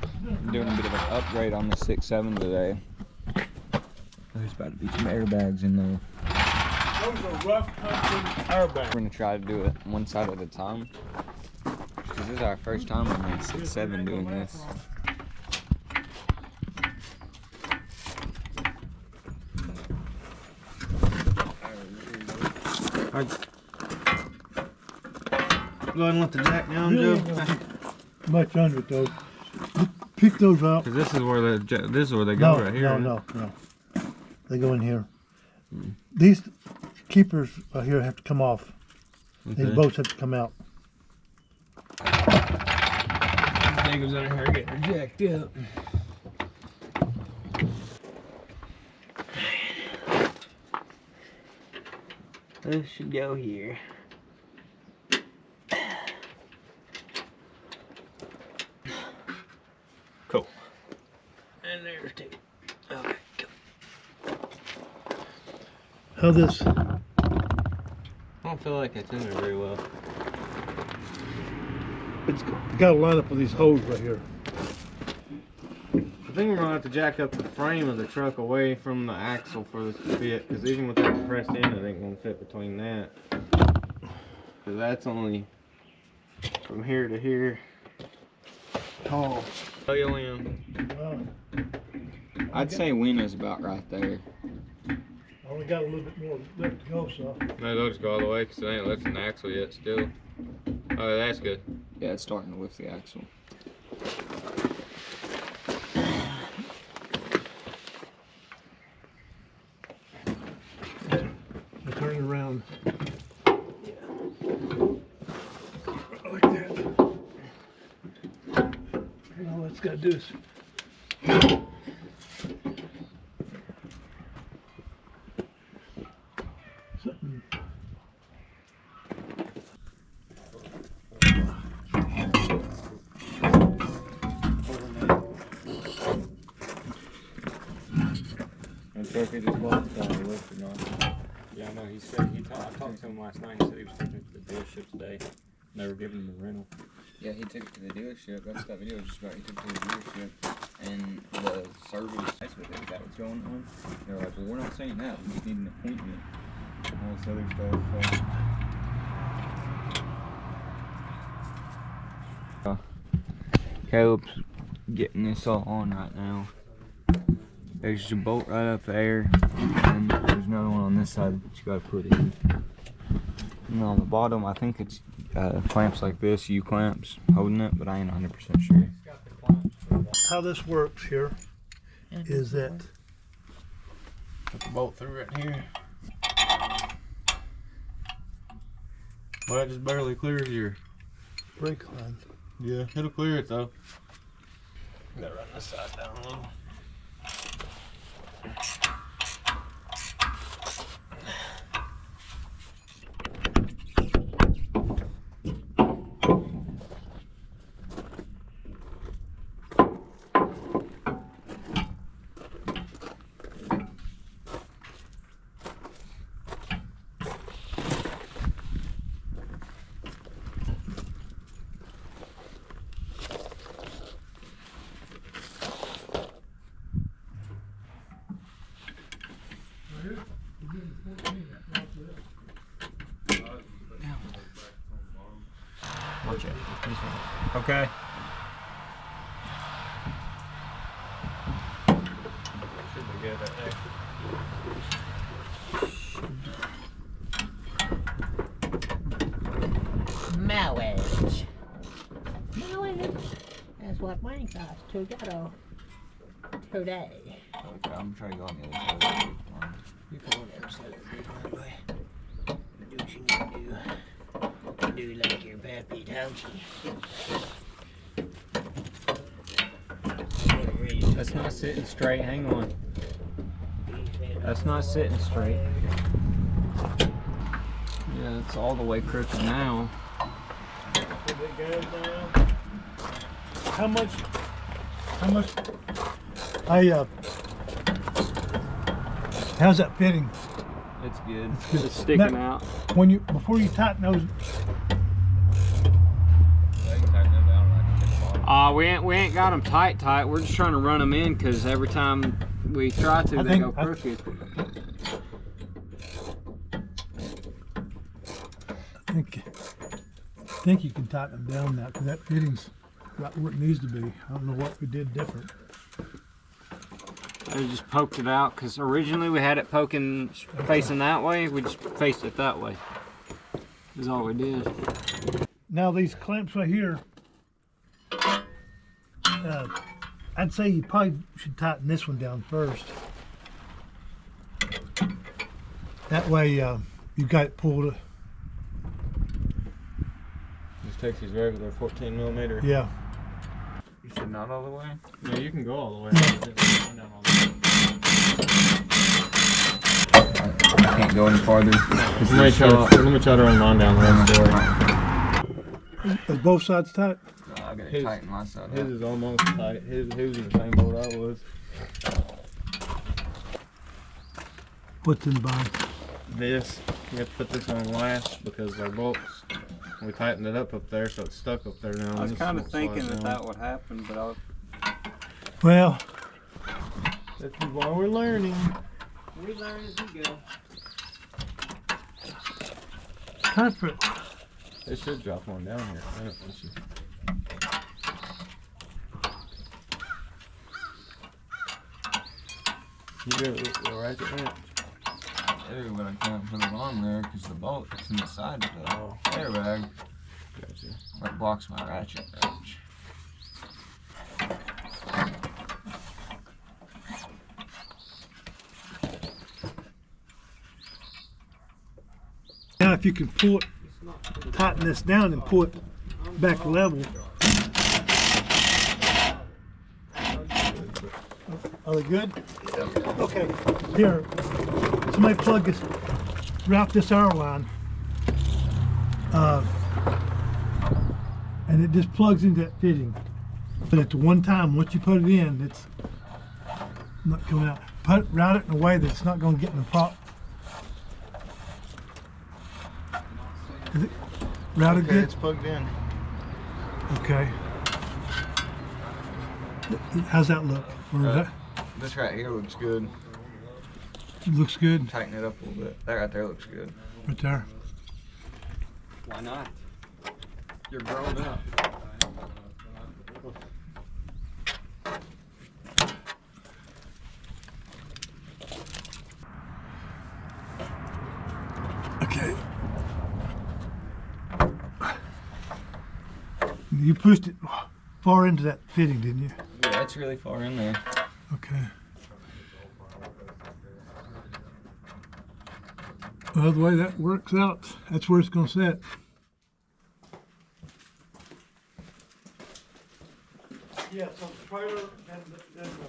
I'm doing a bit of an upgrade on the 6.7 today. There's about to be some airbags in there. Those are rough country airbags. We're gonna try to do it one side at a time. Because this is our first time on the 6.7 doing this. Alright. Go ahead and let the jack down, Joe. Much under it though. Pick those up. Cause this is where they go right here. No. They go in here. These keepers here have to come off. Okay. These bolts have to come out. Thing goes under here getting jacked up. This should go here. Cool. And there's two. Okay, cool. How this? I don't feel like it's in there very well. It's got to line up with these holes right here. I think we're gonna have to jack up the frame of the truck away from the axle for this to fit, because even with that pressed in, it ain't gonna fit between that. Because that's only from here to here tall. I'd say Wiener's about right there. I only got a little bit more left to go, so. No, they'll just go all the way because it ain't lifting the axle yet still. Oh, that's good. Yeah, it's starting to lift the axle. I turn it around. Like that. And all it's got to do is something. If it just wasn't on the lift or not. Yeah, I know. He said I talked to him last night. He said he was taking it to the dealership today. They were giving him the rental. Yeah, he took it to the dealership. That's what that video was just about. He took it to the dealership and the service. That's what they got what's going on. They're like, well, we're not saying that. We just need an appointment. And all this other stuff. So. Caleb's getting this all on right now. There's your bolt right up there, and there's another one on this side that you gotta put in. And on the bottom, I think it's clamps like this, U-clamps holding it, but I ain't 100% sure. How this works here is that Put the bolt through right here. Well, that just barely clears your brake line. Yeah, it'll clear it though. Gotta run this side down a little. Watch it. Okay. Should be good right there. Marriage. That's what mine cost to go today. Okay, I'm trying to go on the other side. You go on the other side of the way. Do what you need to do. Do like your pappy, don't you? That's not sitting straight. Hang on. That's not sitting straight. Yeah, it's all the way crooked now. How much? How's that fitting? It's good. It's sticking out. When before you tighten those, No, we ain't got them tight. We're just trying to run them in because every time we try to, they go crooked. I think you can tighten them down now because that fitting's right where it needs to be. I don't know what we did different. I just poked it out because originally we had it poking facing that way. We just faced it that way. Is all we did. Now these clamps right here, I'd say you probably should tighten this one down first. That way you've got it pulled. Just takes his regular 14mm. Yeah. You said not all the way? No, you can go all the way. I can't go any farther. Let me try to run mine down the rest of the way. Is both sides tight? No, I gotta tighten my side. His is almost tight. His was in the same boat I was. What's in the bind? This, you have to put this on last because they're bolts. We tightened it up there, so it's stuck up there now. I was kind of thinking that would happen, but Well, that's why we're learning. we learn as we go. kind of They should drop one down here. I don't want you. You got a ratchet wrench? Hey, but I can't put it on there because the bolt is in the side of the airbag. Gotcha. That blocks my ratchet wrench. now if you can pull it, tighten this down and pull it back level. Are they good? Okay, here, somebody plug this, route this hour line. And it just plugs into that fitting. But at the one time, once you put it in, it's not coming out. Route it in a way that it's not going to get in the pot. Is it routed Okay, good? it's plugged in. Okay. How's that look? Or is that This right here looks good. looks good Tighten it up a little bit. That right there looks good. right there. Why not? You're grown up. Okay. You pushed it far into that fitting, didn't you? Yeah, that's really far in there. Okay. Well, the way that works out, that's where it's going to sit. Yeah, so the trailer and